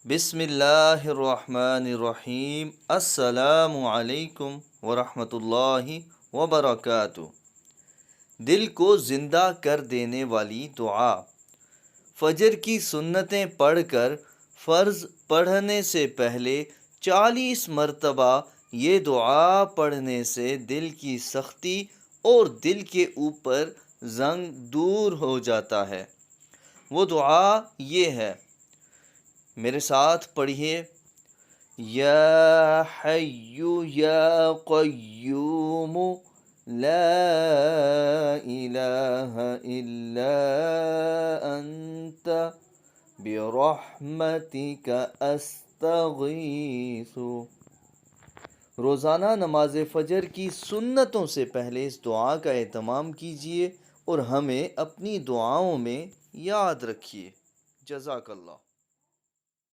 بسم اللہ الرحمن الرحیم۔ السلام علیکم ورحمۃ اللہ وبرکاتہ۔ دل کو زندہ کر دینے والی دعا۔ فجر کی سنتیں پڑھ کر فرض پڑھنے سے پہلے 40 مرتبہ یہ دعا پڑھنے سے دل کی سختی اور دل کے اوپر زنگ دور ہو جاتا ہے۔ وہ دعا یہ ہے، میرے ساتھ پڑھیے: یا حی یا قیوم لا الہ الا انت برحمتک استغیث۔ روزانہ نماز فجر کی سنتوں سے پہلے اس دعا کا اہتمام کیجیے اور ہمیں اپنی دعاؤں میں یاد رکھیے۔ جزاک اللہ۔